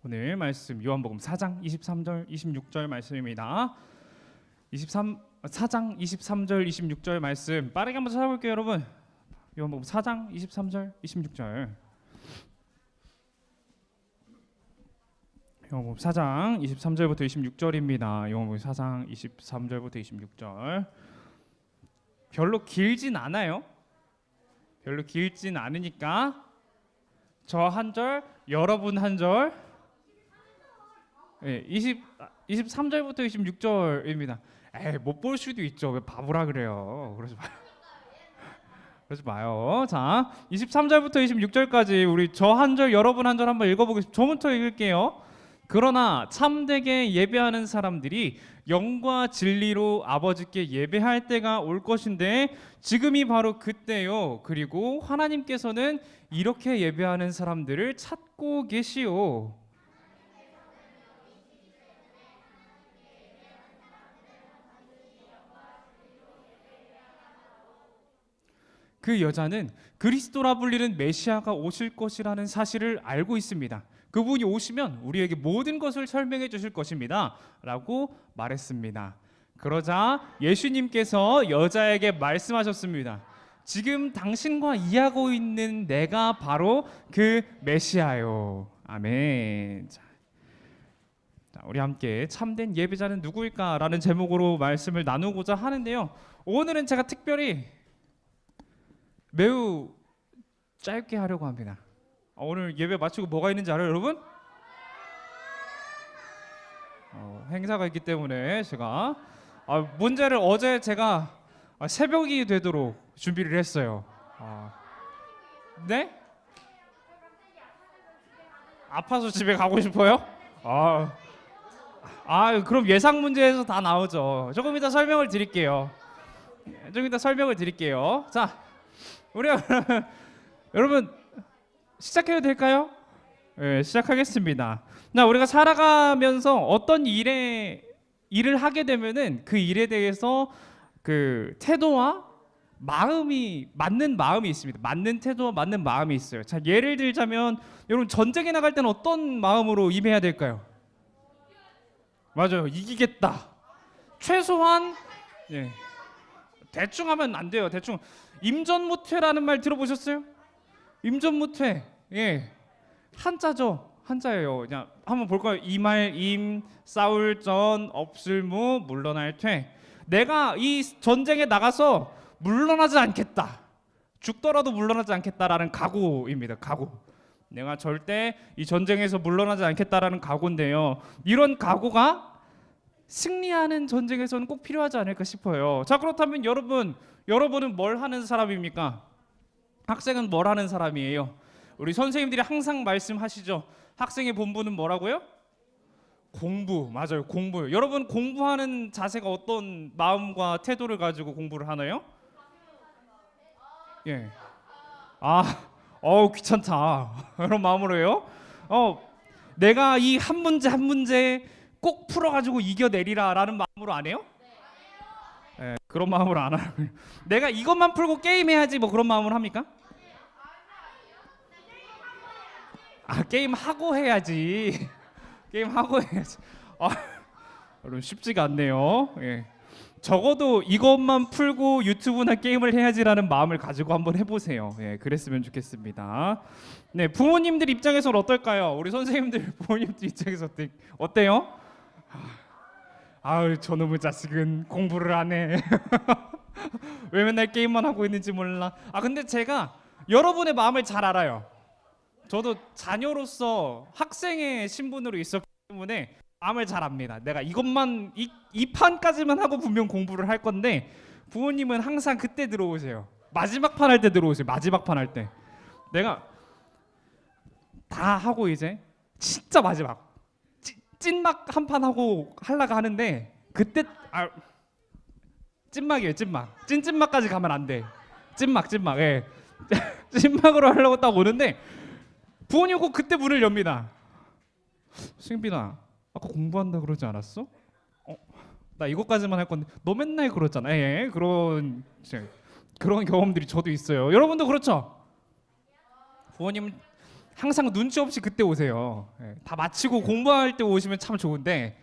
오늘 말씀 요한복음 4장 23절 26절 말씀입니다. 4장 23절 26절 말씀 빠르게 한번 찾아볼게요, 여러분. 요한복음 4장 23절 26절. 요한복음 4장 23절부터 26절입니다. 요한복음 4장 23절부터 26절. 별로 길진 않아요. 별로 길진 않으니까 저 한 절, 여러분 한 절. 네, 23절부터 26절입니다. 못 볼 수도 있죠. 왜 바보라 그래요. 그러지 마요. 그러지 마요. 자, 23절부터 26절까지 우리 저 한 절, 여러분 한 절 한번 읽어보겠습니다. 저부터 읽을게요. 그러나 참되게 예배하는 사람들이 영과 진리로 아버지께 예배할 때가 올 것인데 지금이 바로 그때요. 그리고 하나님께서는 이렇게 예배하는 사람들을 찾고 계시오. 그 여자는 그리스도라 불리는 메시아가 오실 것이라는 사실을 알고 있습니다. 그분이 오시면 우리에게 모든 것을 설명해 주실 것입니다 라고 말했습니다. 그러자 예수님께서 여자에게 말씀하셨습니다. 지금 당신과 이야기하고 있는 내가 바로 그 메시아요. 아멘. 자, 우리 함께 참된 예배자는 누구일까? 라는 제목으로 말씀을 나누고자 하는데요. 오늘은 제가 특별히 매우 짧게 하려고 합니다. 오늘 예배 마치고 뭐가 있는지 알아요, 여러분? 행사가 있기 때문에 제가 문제를 어제 제가 새벽이 되도록 준비를 했어요. 네? 아파서 집에 가고 싶어요? 그럼 예상 문제에서 다 나오죠. 조금 이따 설명을 드릴게요. 자, 우리가 여러분 시작해도 될까요? 네, 시작하겠습니다. 우리가 살아가면서 어떤 일을 하게 되면은 그 일에 대해서 그 태도와 맞는 마음이 있습니다. 맞는 태도와 맞는 마음이 있어요. 자, 예를 들자면 여러분 전쟁에 나갈 때는 어떤 마음으로 임해야 될까요? 맞아요. 이기겠다. 최소한 대충 하면 안 돼요. 대충 임전무퇴라는 말 들어보셨어요? 임전무퇴. 한자죠. 한자예요. 그냥 한번 볼까요? 이말 임, 싸울 전, 없을 무, 물러날 퇴. 내가 이 전쟁에 나가서 물러나지 않겠다. 죽더라도 물러나지 않겠다라는 각오입니다. 각오. 내가 절대 이 전쟁에서 물러나지 않겠다라는 각오인데요. 이런 각오가 승리하는 전쟁에서는 꼭 필요하지 않을까 싶어요. 자, 그렇다면 여러분은 뭘 하는 사람입니까? 학생은 뭘 하는 사람이에요? 우리 선생님들이 항상 말씀하시죠. 학생의 본분은 뭐라고요? 공부. 맞아요. 공부. 여러분 공부하는 자세가 어떤 마음과 태도를 가지고 공부를 하나요? 귀찮다. 그런 마음으로 해요? 내가 이 한 문제 한 문제 꼭 풀어가지고 이겨내리라라는 마음으로 안 해요? 그런 마음으로 안 하고 내가 이것만 풀고 게임해야지 뭐 그런 마음으로 합니까? 게임하고 해야지. 게임하고 해야지. 여러분 쉽지가 않네요. 적어도 이것만 풀고 유튜브나 게임을 해야지라는 마음을 가지고 한번 해보세요. 그랬으면 좋겠습니다. 네, 부모님들 입장에서는 어떨까요? 우리 선생님들 부모님들 입장에서 어때요? 저놈의 자식은 공부를 안 해. 왜 맨날 게임만 하고 있는지 몰라. 근데 제가 여러분의 마음을 잘 알아요. 저도 자녀로서 학생의 신분으로 있었기 때문에 마음을 잘 압니다. 내가 이것만 이 판까지만 하고 분명 공부를 할 건데 부모님은 항상 그때 들어오세요. 마지막 판 할 때 들어오세요. 마지막 판 할 때. 내가 다 하고 이제 진짜 마지막 찐막 한 판 하고 하려고 하는데 그때 찐막이에요. 찐막까지 가면 안 돼. 찐막. 찐막으로 하려고 딱 오는데 부모님 꼭 그때 문을 엽니다. 승빈아, 아까 공부한다 그러지 않았어? 나 이것까지만 할 건데 너 맨날 그러잖아. 그런 경험들이 저도 있어요. 여러분도 그렇죠? 부모님 항상 눈치 없이 그때 오세요. 다 마치고 공부할 때 오시면 참 좋은데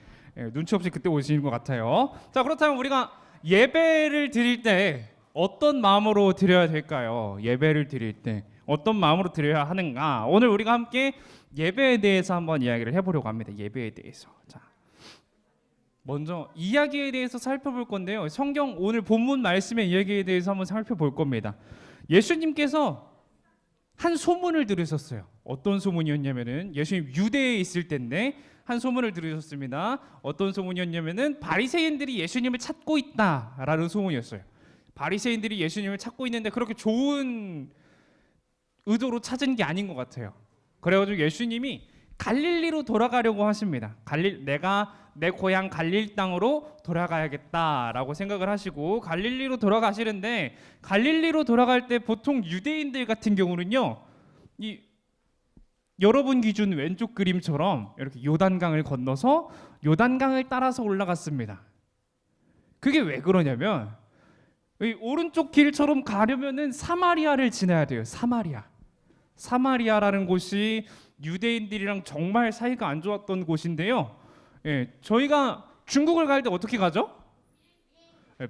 눈치 없이 그때 오시는 것 같아요. 자, 그렇다면 우리가 예배를 드릴 때 어떤 마음으로 드려야 될까요? 예배를 드릴 때 어떤 마음으로 드려야 하는가? 오늘 우리가 함께 예배에 대해서 한번 이야기를 해보려고 합니다. 예배에 대해서. 자, 먼저 이야기에 대해서 살펴볼 건데요. 성경 오늘 본문 말씀의 이야기에 대해서 한번 살펴볼 겁니다. 예수님께서 한 소문을 들으셨어요. 어떤 소문이었냐면은 예수님 유대에 있을 때인데 한 소문을 들으셨습니다. 어떤 소문이었냐면은 바리새인들이 예수님을 찾고 있다라는 소문이었어요. 바리새인들이 예수님을 찾고 있는데 그렇게 좋은 의도로 찾은 게 아닌 것 같아요. 그래가지고 예수님이 갈릴리로 돌아가려고 하십니다. 내가 내 고향 갈릴 땅으로 돌아가야겠다라고 생각을 하시고 갈릴리로 돌아가시는데 갈릴리로 돌아갈 때 보통 유대인들 같은 경우는요, 이 여러분 기준 왼쪽 그림처럼 이렇게 요단강을 건너서 요단강을 따라서 올라갔습니다. 그게 왜 그러냐면 이 오른쪽 길처럼 가려면은 사마리아를 지나야 돼요. 사마리아라는 곳이 유대인들이랑 정말 사이가 안 좋았던 곳인데요. 저희가 중국을 갈 때 어떻게 가죠?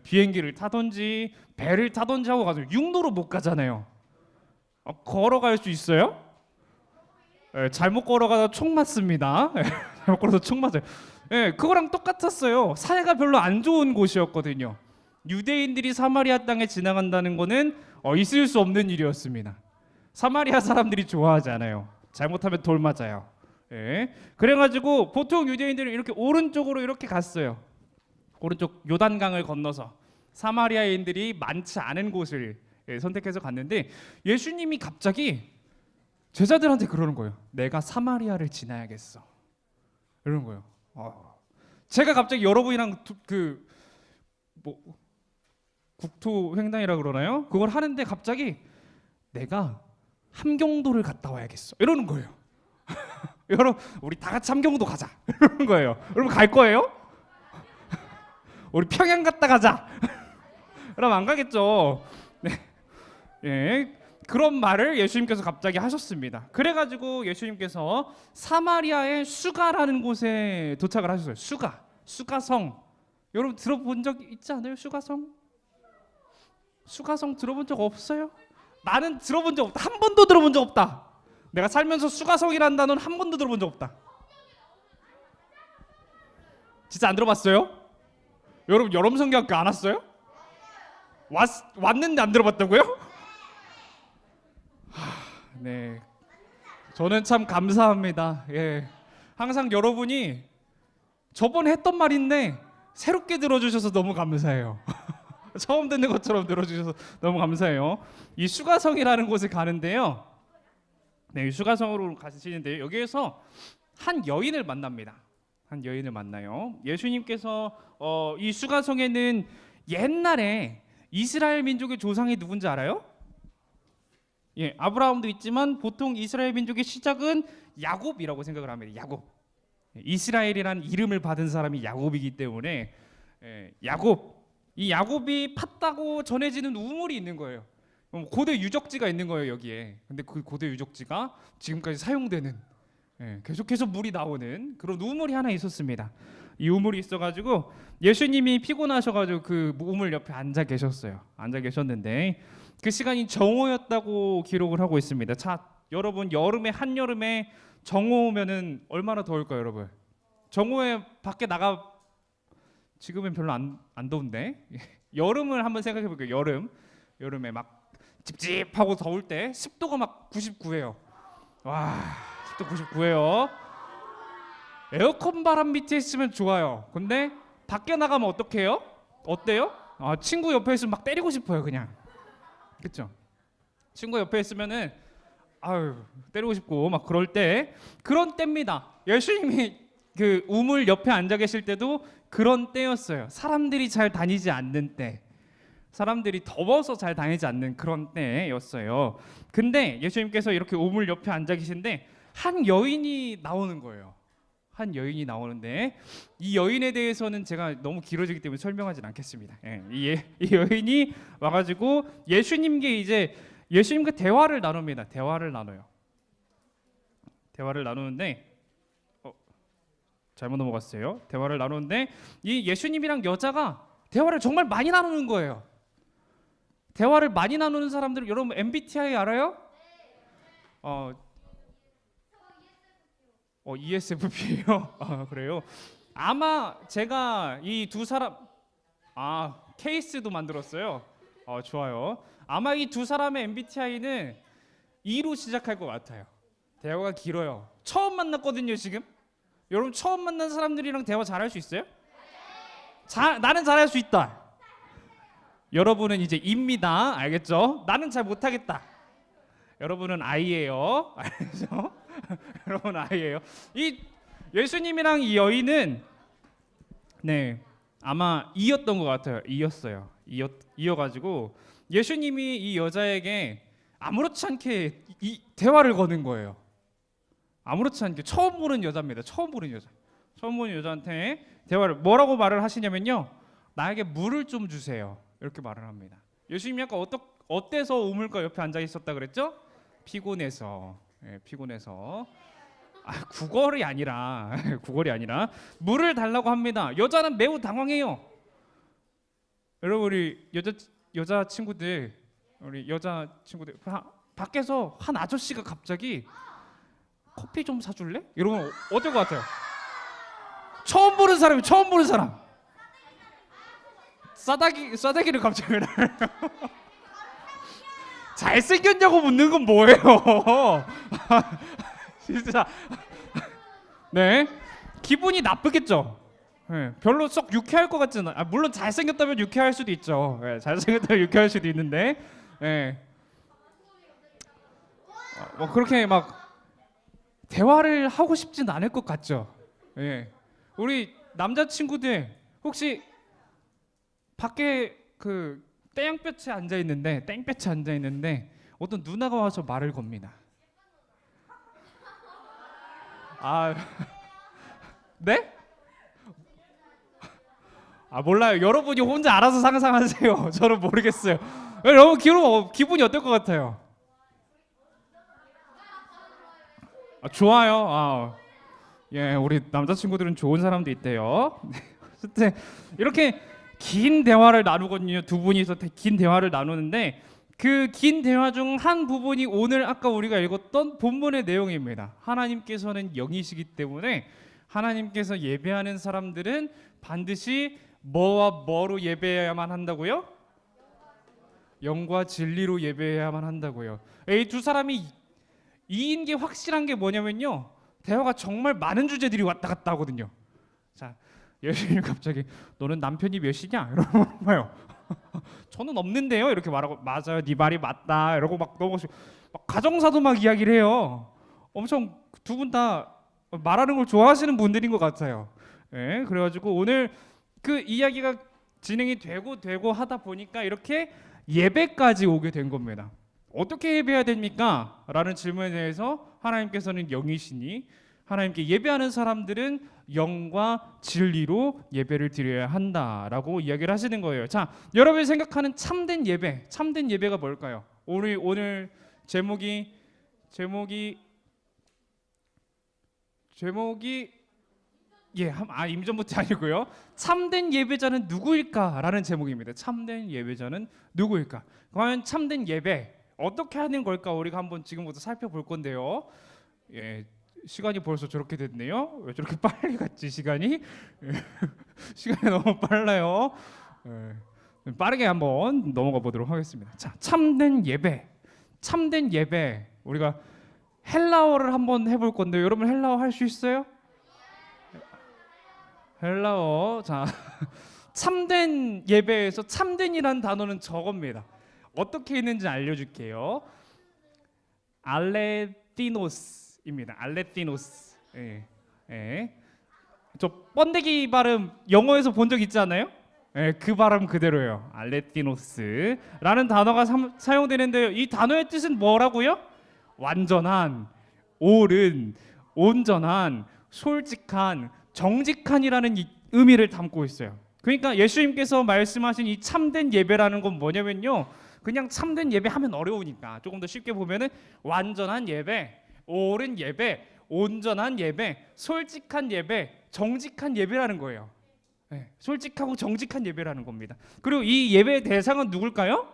비행기를 타든지 배를 타든지 하고 가죠. 육로로 못 가잖아요. 걸어갈 수 있어요? 잘못 걸어가다 총 맞습니다. 잘못 걸어서 총 맞아요. 그거랑 똑같았어요. 사이가 별로 안 좋은 곳이었거든요. 유대인들이 사마리아 땅에 지나간다는 거는 있을 수 없는 일이었습니다. 사마리아 사람들이 좋아하지 않아요. 잘못하면 돌 맞아요. 그래가지고 보통 유대인들은 이렇게 오른쪽으로 이렇게 갔어요. 오른쪽 요단강을 건너서 사마리아인들이 많지 않은 곳을 선택해서 갔는데 예수님이 갑자기 제자들한테 그러는 거예요. 내가 사마리아를 지나야겠어. 이러는 거예요. 제가 갑자기 여러분이랑 국토횡단이라 그러나요? 그걸 하는데 갑자기 내가 함경도를 갔다 와야겠어. 이러는 거예요. 여러분, 우리 다 같이 함경도 가자. 이러는 거예요. 여러분 갈 거예요? 우리 평양 갔다 가자. 그럼 안 가겠죠. 네. 그런 말을 예수님께서 갑자기 하셨습니다. 그래가지고 예수님께서 사마리아의 수가라는 곳에 도착을 하셨어요. 수가성. 여러분 들어본 적 있지 않아요? 수가성 들어본 적 없어요? 나는 들어본 적 없다. 한 번도 들어본 적 없다. 내가 살면서 수가성이라는 단어는 한 번도 들어본 적 없다. 진짜 안 들어봤어요? 여러분 여름성경학교 안 왔어요? 왔는데 안 들어봤다고요? 네, 저는 참 감사합니다. 항상 여러분이 저번에 했던 말인데 새롭게 들어주셔서 너무 감사해요. 처음 듣는 것처럼 들어주셔서 너무 감사해요. 이 수가성이라는 곳에 가는데요. 이 수가성으로 가시는데 여기에서 한 여인을 만납니다. 한 여인을 만나요. 예수님께서 이 수가성에는 옛날에 이스라엘 민족의 조상이 누군지 알아요? 아브라함도 있지만 보통 이스라엘 민족의 시작은 야곱이라고 생각을 합니다. 야곱. 이스라엘이라는 이름을 받은 사람이 야곱이기 때문에 이 야곱이 팠다고 전해지는 우물이 있는 거예요. 고대 유적지가 있는 거예요, 여기에. 근데 그 고대 유적지가 지금까지 사용되는, 계속해서 물이 나오는 그런 우물이 하나 있었습니다. 이 우물이 있어가지고 예수님이 피곤하셔가지고 그 우물 옆에 앉아 계셨어요. 앉아 계셨는데 그 시간이 정오였다고 기록을 하고 있습니다. 자, 여러분 한여름에 정오면은 얼마나 더울까요, 여러분? 정오에 밖에 지금은 별로 안 더운데 여름을 한번 생각해 볼게요. 여름에 막 찝찝하고 더울 때 습도가 막 99예요. 와, 습도 99예요. 에어컨 바람 밑에 있으면 좋아요. 근데 밖에 나가면 어떡해요? 어때요? 친구 옆에 있으면 막 때리고 싶어요, 그냥. 그렇죠? 친구 옆에 있으면은 때리고 싶고 막 그런 때입니다. 예수님이 그 우물 옆에 앉아 계실 때도 그런 때였어요. 사람들이 잘 다니지 않는 때, 사람들이 더워서 잘 다니지 않는 그런 때였어요. 근데 예수님께서 이렇게 우물 옆에 앉아 계신데 한 여인이 나오는 거예요. 한 여인이 나오는데 이 여인에 대해서는 제가 너무 길어지기 때문에 설명하진 않겠습니다. 이 여인이 와가지고 예수님과 대화를 나눕니다. 대화를 나눠요. 대화를 나누는데 잘못 넘어갔어요. 대화를 나누는데 이 예수님이랑 여자가 대화를 정말 많이 나누는 거예요. 대화를 많이 나누는 사람들 여러분 MBTI 알아요? ESFP예요. 그래요. 아마 제가 이 두 사람 케이스도 만들었어요. 좋아요. 아마 이 두 사람의 MBTI는 E로 시작할 것 같아요. 대화가 길어요. 처음 만났거든요, 지금. 여러분 처음 만난 사람들이랑 대화 잘할 수 있어요? 나는 잘할 수 있다. 여러분은 이제 E입니다. 알겠죠? 나는 잘 못하겠다. 여러분은 I예요. 알겠죠? 여러분 I예요. 이 예수님이랑 이 여인은 아마 E였던 것 같아요. E였어요. 이어가지고 예수님이 이 여자에게 아무렇지 않게 이 대화를 거는 거예요. 아무렇지 않게 처음 보는 여자입니다. 처음 보는 여자한테 대화를 뭐라고 말을 하시냐면요. 나에게 물을 좀 주세요. 이렇게 말을 합니다. 예수님이 아까 어때서 우물가 옆에 앉아 있었다 그랬죠? 피곤해서. 피곤해서. 구걸이 아니라 물을 달라고 합니다. 여자는 매우 당황해요. 여러분 우리 여자 친구들 밖에서 한 아저씨가 갑자기 커피 좀 사줄래? 이러면 어떨 것 같아요? 처음 보는 사람 싸다기를 갑자기 잘생겼냐고 묻는 건 뭐예요? 진짜 기분이 나쁘겠죠. 별로 썩 유쾌할 것 같지는 물론 잘생겼다면 유쾌할 수도 있죠. 잘생겼다면 유쾌할 수도 있는데 뭐 그렇게 막 대화를 하고 싶진 않을 것 같죠. 우리 남자친구들 혹시 밖에 그 땡볕에 앉아 있는데 어떤 누나가 와서 말을 겁니다. 네? 몰라요. 여러분이 혼자 알아서 상상하세요. 저는 모르겠어요. 여러분 기분이 어떨 것 같아요? 좋아요. 우리 남자친구들은 좋은 사람도 있대요. 이렇게 긴 대화를 나누거든요. 두 분이서 긴 대화를 나누는데 그 긴 대화 중 한 부분이 오늘 아까 우리가 읽었던 본문의 내용입니다. 하나님께서는 영이시기 때문에 하나님께서 예배하는 사람들은 반드시 뭐와 뭐로 예배해야만 한다고요? 영과 진리로 예배해야만 한다고요. 이 두 사람이 이인 게 확실한 게 뭐냐면요. 대화가 정말 많은 주제들이 왔다 갔다 하거든요. 자, 예수님 갑자기 너는 남편이 몇이냐? 이러고 봐요. 저는 없는데요. 이렇게 말하고 맞아요. 네 말이 맞다. 이러고 막 넘어가시고 가정사도 막 이야기를 해요. 엄청 두 분 다 말하는 걸 좋아하시는 분들인 것 같아요. 그래가지고 오늘 그 이야기가 진행이 되고 하다 보니까 이렇게 예배까지 오게 된 겁니다. 어떻게 예배해야 됩니까? 라는 질문에 대해서 하나님께서는 영이시니 하나님께 예배하는 사람들은 영과 진리로 예배를 드려야 한다라고 이야기를 하시는 거예요. 자, 여러분이 생각하는 참된 예배가 뭘까요? 오늘 제목이 임전부터 아니고요. 참된 예배자는 누구일까라는 제목입니다. 참된 예배자는 누구일까? 과연 참된 예배 어떻게 하는 걸까? 우리가 한번 지금부터 살펴볼 건데요. 시간이 벌써 저렇게 됐네요. 왜 저렇게 빨리 갔지 시간이? 시간이 너무 빨라요. 빠르게 한번 넘어가 보도록 하겠습니다. 자, 참된 예배 우리가 헬라어를 한번 해볼 건데 여러분 헬라어 할 수 있어요? 헬라어. 자, 참된 예배에서 참된이라는 단어는 저겁니다. 어떻게 있는지 알려줄게요. 알레티노스입니다. 알레티노스. 저 번데기 발음 영어에서 본 적 있지 않아요? 그 발음 그대로예요. 알레티노스라는 단어가 사용되는데요. 이 단어의 뜻은 뭐라고요? 완전한, 옳은, 온전한, 솔직한, 정직한이라는 의미를 담고 있어요. 그러니까 예수님께서 말씀하신 이 참된 예배라는 건 뭐냐면요. 그냥 참된 예배 하면 어려우니까 조금 더 쉽게 보면은 완전한 예배, 옳은 예배, 온전한 예배, 솔직한 예배, 정직한 예배라는 거예요. 네, 솔직하고 정직한 예배라는 겁니다. 그리고 이 예배의 대상은 누굴까요?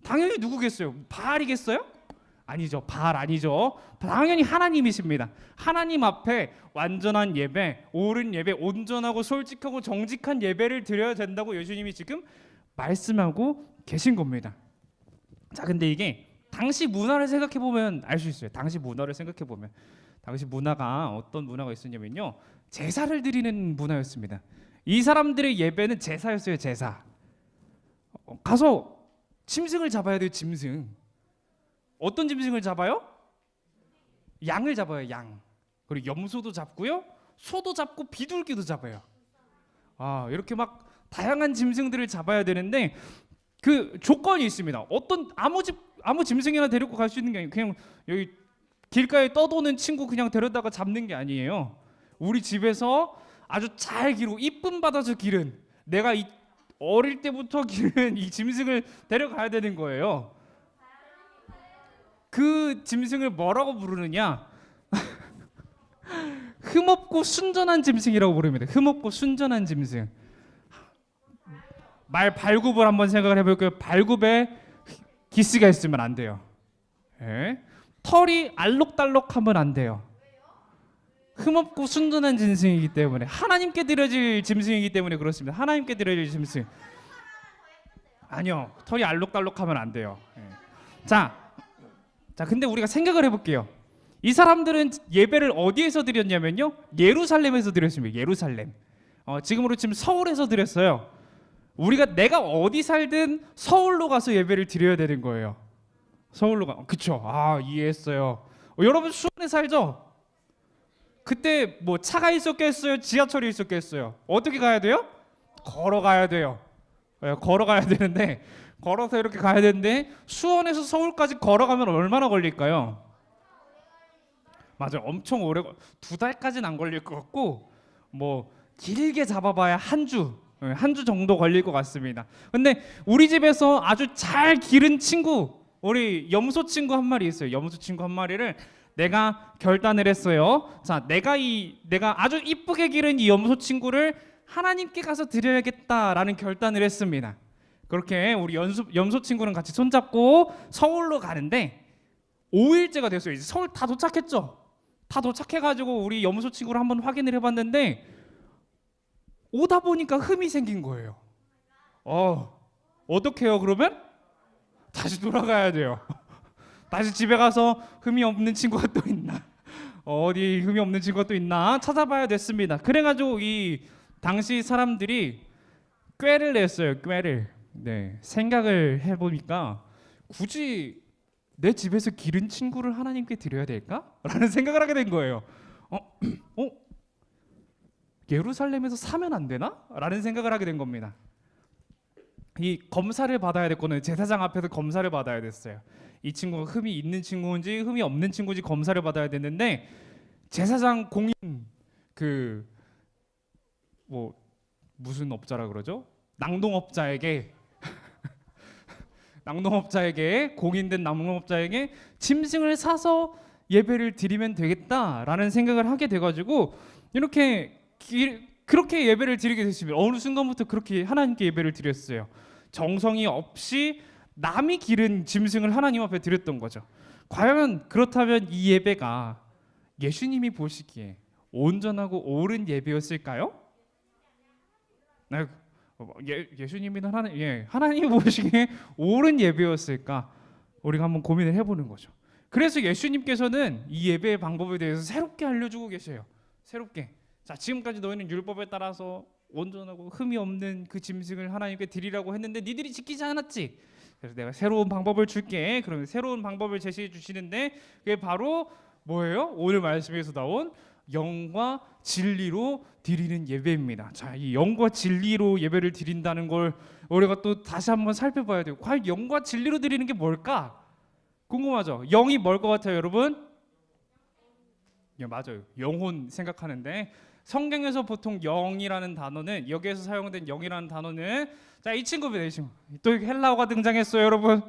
당연히 누구겠어요? 바알이겠어요? 아니죠. 바알 아니죠. 당연히 하나님이십니다. 하나님 앞에 완전한 예배, 옳은 예배, 온전하고 솔직하고 정직한 예배를 드려야 된다고 예수님이 지금 말씀하고 계신 겁니다. 자, 근데 이게 당시 문화를 생각해 보면 알 수 있어요. 당시 문화를 생각해 보면 당시 문화가 어떤 문화가 있었냐면요, 제사를 드리는 문화였습니다. 이 사람들의 예배는 제사였어요. 제사. 가서 짐승을 잡아야 돼요. 짐승. 어떤 짐승을 잡아요? 양을 잡아요. 양. 그리고 염소도 잡고요, 소도 잡고 비둘기도 잡아요. 이렇게 막 다양한 짐승들을 잡아야 되는데 그 조건이 있습니다. 어떤 아무 짐승이나 데리고 갈 수 있는 게 아니에요. 그냥 여기 길가에 떠도는 친구 그냥 데려다가 잡는 게 아니에요. 우리 집에서 아주 잘 기르고 이쁨 받아서 기른, 내가 어릴 때부터 기른 이 짐승을 데려가야 되는 거예요. 그 짐승을 뭐라고 부르느냐? 흠없고 순전한 짐승이라고 부릅니다. 흠없고 순전한 짐승. 말 발굽을 한번 생각을 해볼게요. 발굽에 기스가 있으면 안 돼요. 예? 털이 알록달록하면 안 돼요. 흠없고 순전한 짐승이기 때문에, 하나님께 드려질 짐승이기 때문에 그렇습니다. 하나님께 드려질 짐승. 아니요, 털이 알록달록하면 안 돼요. 예. 자, 근데 우리가 생각을 해볼게요. 이 사람들은 예배를 어디에서 드렸냐면요, 예루살렘에서 드렸습니다. 예루살렘. 지금으로 치면 서울에서 드렸어요. 내가 어디 살든 서울로 가서 예배를 드려야 되는 거예요. 서울로 가. 그쵸? 이해했어요. 여러분 수원에 살죠? 그때 뭐 차가 있었겠어요? 지하철이 있었겠어요? 어떻게 가야 돼요? 걸어가야 돼요. 걸어가야 되는데, 걸어서 이렇게 가야 되는데 수원에서 서울까지 걸어가면 얼마나 걸릴까요? 맞아요. 엄청 오래, 2달까지는 안 걸릴 것 같고, 뭐 길게 잡아봐야 한 주 정도 걸릴 것 같습니다. 근데 우리 집에서 아주 잘 기른 친구, 우리 염소 친구 한 마리 있어요. 염소 친구 한 마리를 내가 결단을 했어요. 자, 내가 아주 이쁘게 기른 이 염소 친구를 하나님께 가서 드려야겠다라는 결단을 했습니다. 그렇게 우리 염소 친구는 같이 손잡고 서울로 가는데 5일째가 됐어요. 이제 서울 다 도착했죠. 다 도착해가지고 우리 염소 친구를 한번 확인을 해봤는데 오다 보니까 흠이 생긴 거예요. 어떻게 해요? 그러면 다시 돌아가야 돼요. 다시 집에 가서 흠이 없는 친구가 또 있나, 어디 흠이 없는 친구가 또 있나 찾아봐야 됐습니다. 그래가지고 이 당시 사람들이 꾀를 냈어요. 꾀를. 네, 생각을 해보니까 굳이 내 집에서 기른 친구를 하나님께 드려야 될까? 라는 생각을 하게 된 거예요. 예루살렘에서 사면 안 되나? 라는 생각을 하게 된 겁니다. 이 검사를 받아야 될 거는 제사장 앞에서 검사를 받아야 됐어요. 이 친구가 흠이 있는 친구인지 흠이 없는 친구인지 검사를 받아야 됐는데, 제사장 공인 뭐 무슨 업자라 그러죠? 낭동업자에게 공인된 낭동업자에게 짐승을 사서 예배를 드리면 되겠다라는 생각을 하게 돼가지고 이렇게 그렇게 예배를 드리게 됐습니다. 어느 순간부터 그렇게 하나님께 예배를 드렸어요. 정성이 없이 남이 기른 짐승을 하나님 앞에 드렸던 거죠. 과연 그렇다면 이 예배가 예수님이 보시기에 온전하고 옳은 예배였을까요? 예수님이나 하나님이 보시기에 옳은 예배였을까? 우리가 한번 고민을 해보는 거죠. 그래서 예수님께서는 이 예배의 방법에 대해서 새롭게 알려주고 계세요. 새롭게. 자, 지금까지 너희는 율법에 따라서 온전하고 흠이 없는 그 짐승을 하나님께 드리라고 했는데 니들이 지키지 않았지. 그래서 내가 새로운 방법을 줄게. 그러면 새로운 방법을 제시해 주시는데 그게 바로 뭐예요? 오늘 말씀에서 나온 영과 진리로 드리는 예배입니다. 자, 이 영과 진리로 예배를 드린다는 걸 우리가 또 다시 한번 살펴봐야 돼요. 과연 영과 진리로 드리는 게 뭘까? 궁금하죠? 영이 뭘 것 같아요, 여러분? 맞아요. 영혼 생각하는데 성경에서 보통 영이라는 단어는, 여기에서 사용된 영이라는 단어는, 자, 이 친구입니다. 이 친구. 또 헬라어가 등장했어요, 여러분.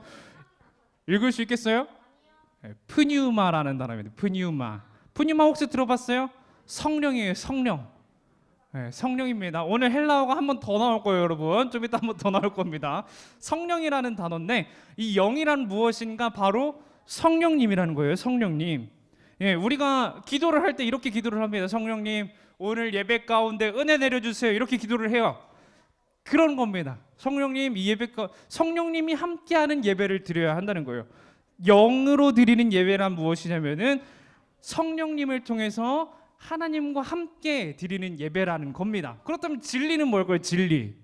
읽을 수 있겠어요? 네, 프뉴마라는 단어입니다. 프뉴마. 푸니마 혹시 들어봤어요? 성령이에요. 성령. 네, 성령입니다. 오늘 헬라어가 한 번 더 나올 거예요, 여러분. 좀 이따 한 번 더 나올 겁니다. 성령이라는 단어인데 이 영이란 무엇인가? 바로 성령님이라는 거예요. 성령님. 예, 우리가 기도를 할 때 이렇게 기도를 합니다. 성령님, 오늘 예배 가운데 은혜 내려주세요. 이렇게 기도를 해요. 그런 겁니다. 성령님, 이 성령님이 함께하는 예배를 드려야 한다는 거예요. 영으로 드리는 예배란 무엇이냐면은 성령님을 통해서 하나님과 함께 드리는 예배라는 겁니다. 그렇다면 진리는 뭘까요? 진리.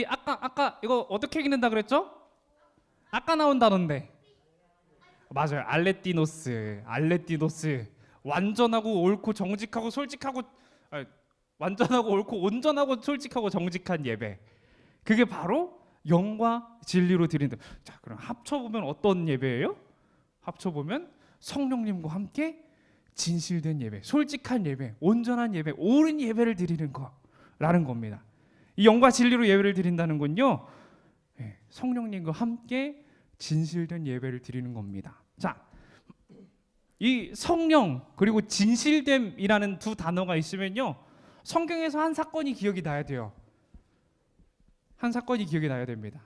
아까 이거 어떻게 읽는다 그랬죠? 아까 나온 단어인데. 맞아요. 알레티노스. 완전하고 옳고 정직하고 솔직하고 완전하고 옳고 온전하고 솔직하고 정직한 예배. 그게 바로 영과 진리로 드린다. 자, 그럼 합쳐보면 어떤 예배예요? 합쳐보면 성령님과 함께 진실된 예배, 솔직한 예배, 온전한 예배, 옳은 예배를 드리는 거라는 겁니다. 이 영과 진리로 예배를 드린다는 건요, 성령님과 함께 진실된 예배를 드리는 겁니다. 자, 이 성령 그리고 진실됨이라는 두 단어가 있으면요, 성경에서 한 사건이 기억이 나야 돼요. 한 사건이 기억이 나야 됩니다.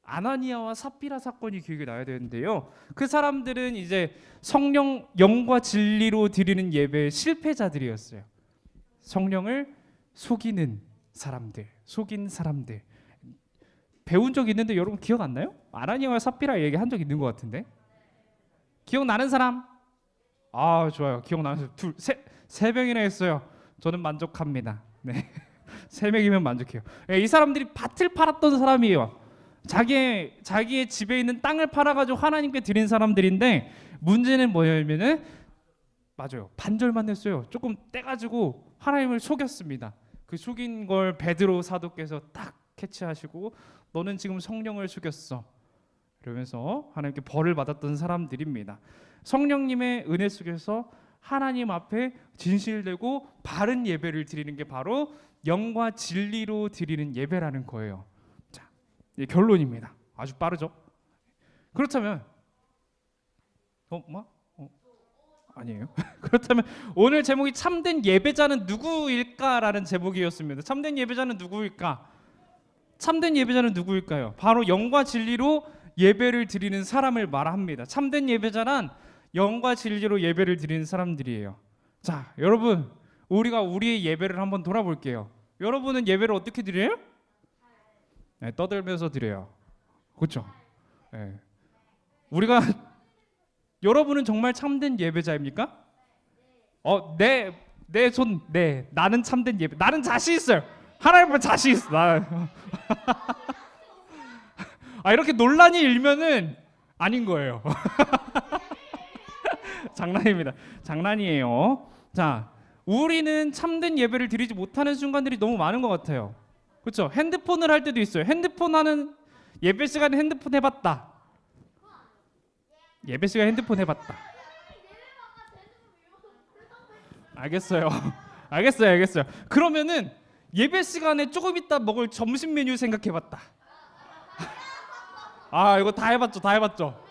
아나니아와 삽비라 사건이 기억이 나야 되는데요. 그 사람들은 이제 성령, 영과 진리로 드리는 예배의 실패자들이었어요. 성령을 속인 사람들. 배운 적 있는데 여러분 기억 안 나요? 아나니아와 삽비라 얘기한 적 있는 것 같은데. 기억나는 사람? 아, 좋아요. 기억나는 사람. 세 명이나 했어요. 저는 만족합니다. 네. 3명이면 만족해요. 이 사람들이 밭을 팔았던 사람이에요. 자기의 집에 있는 땅을 팔아가지고 하나님께 드린 사람들인데, 문제는 뭐냐면은, 맞아요, 반절만 했어요. 조금 떼가지고 하나님을 속였습니다. 그 속인 걸 베드로 사도께서 딱 캐치하시고, 너는 지금 성령을 속였어, 이러면서 하나님께 벌을 받았던 사람들입니다. 성령님의 은혜 속에서 하나님 앞에 진실되고 바른 예배를 드리는 게 바로 영과 진리로 드리는 예배라는 거예요. 자, 이제 결론입니다. 아주 빠르죠? 그렇다면 아니에요. 그렇다면 오늘 제목이 참된 예배자는 누구일까라는 제목이었습니다. 참된 예배자는 누구일까? 참된 예배자는 누구일까요? 바로 영과 진리로 예배를 드리는 사람을 말합니다. 참된 예배자란 영과 진리로 예배를 드리는 사람들이에요. 자, 여러분, 우리가 우리의 예배를 한번 돌아볼게요. 여러분은 예배를 어떻게 드려요? 네, 떠들면서 드려요. 그렇죠? 네. 여러분은 정말 참된 예배자입니까? 네, 나는 참된 예배. 나는 자신 있어요. 하나님은 자신 있어. 이렇게 논란이 일면은 아닌 거예요. 장난입니다. 장난이에요. 자, 우리는 참된 예배를 드리지 못하는 순간들이 너무 많은 것 같아요. 그렇죠? 핸드폰을 할 때도 있어요. 핸드폰 하는 예배 시간에 핸드폰 해봤다. 예배 시간에 핸드폰 해봤다. 알겠어요. 알겠어요. 그러면은 예배 시간에 조금 있다 먹을 점심 메뉴 생각해봤다. 이거 다 해봤죠.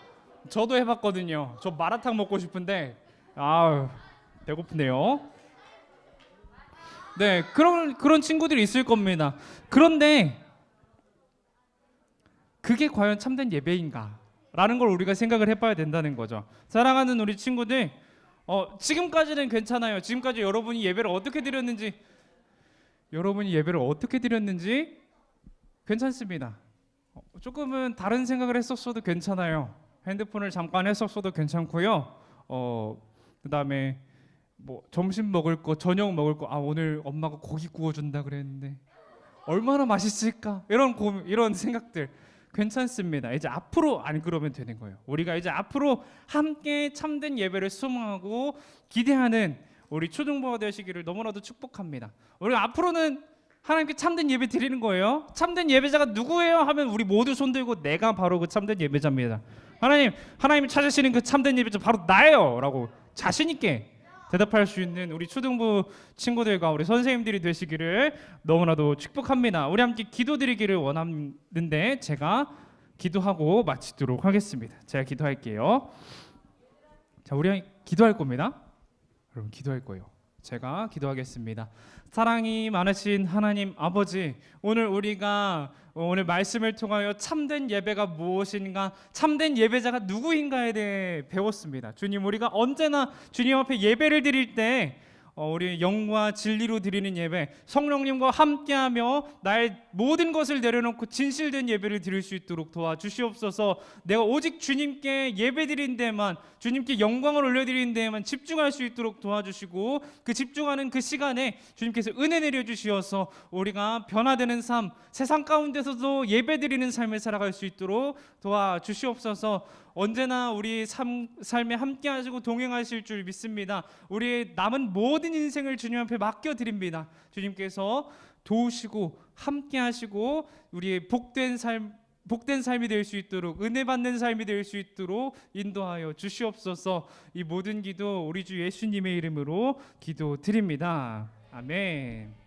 저도 해봤거든요. 저 마라탕 먹고 싶은데 배고프네요. 네, 그런 친구들이 있을 겁니다. 그런데 그게 과연 참된 예배인가? 라는 걸 우리가 생각을 해봐야 된다는 거죠. 사랑하는 우리 친구들, 지금까지는 괜찮아요. 지금까지 여러분이 예배를 어떻게 드렸는지 괜찮습니다. 조금은 다른 생각을 했었어도 괜찮아요. 핸드폰을 잠깐 했었어도 괜찮고요. 그다음에 뭐 점심 먹을 거, 저녁 먹을 거, 오늘 엄마가 고기 구워준다 그랬는데 얼마나 맛있을까? 이런 생각들 괜찮습니다. 이제 앞으로 안 그러면 되는 거예요. 우리가 이제 앞으로 함께 참된 예배를 소망하고 기대하는 우리 초등부가 되시기를 너무나도 축복합니다. 우리가 앞으로는 하나님께 참된 예배 드리는 거예요. 참된 예배자가 누구예요? 하면 우리 모두 손들고 내가 바로 그 참된 예배자입니다. 하나님이 찾으시는 그 참된 예배자 바로 나예요 라고 자신 있게 대답할 수 있는 우리 초등부 친구들과 우리 선생님들이 되시기를 너무나도 축복합니다. 우리 함께 기도드리기를 원하는데 제가 기도하고 마치도록 하겠습니다. 제가 기도할게요. 자, 우리 기도할 겁니다. 여러분 기도할 거예요. 제가 기도하겠습니다. 사랑이 많으신 하나님 아버지, 오늘 말씀을 통하여 참된 예배가 무엇인가, 참된 예배자가 누구인가에 대해 배웠습니다. 주님, 우리가 언제나 주님 앞에 예배를 드릴 때 우리 영과 진리로 드리는 예배, 성령님과 함께하며 나의 모든 것을 내려놓고 진실된 예배를 드릴 수 있도록 도와주시옵소서. 내가 오직 주님께 예배드린 데만, 주님께 영광을 올려드리는 데에만 집중할 수 있도록 도와주시고, 그 집중하는 그 시간에 주님께서 은혜 내려주시어서 우리가 변화되는 삶, 세상 가운데서도 예배드리는 삶을 살아갈 수 있도록 도와주시옵소서. 언제나 우리 삶에 함께 하시고 동행하실 줄 믿습니다. 우리의 남은 모든 인생을 주님 앞에 맡겨드립니다. 주님께서 도우시고 함께 하시고 우리의 복된 삶이 될 수 있도록, 은혜 받는 삶이 될 수 있도록 인도하여 주시옵소서. 이 모든 기도 우리 주 예수님의 이름으로 기도드립니다. 아멘.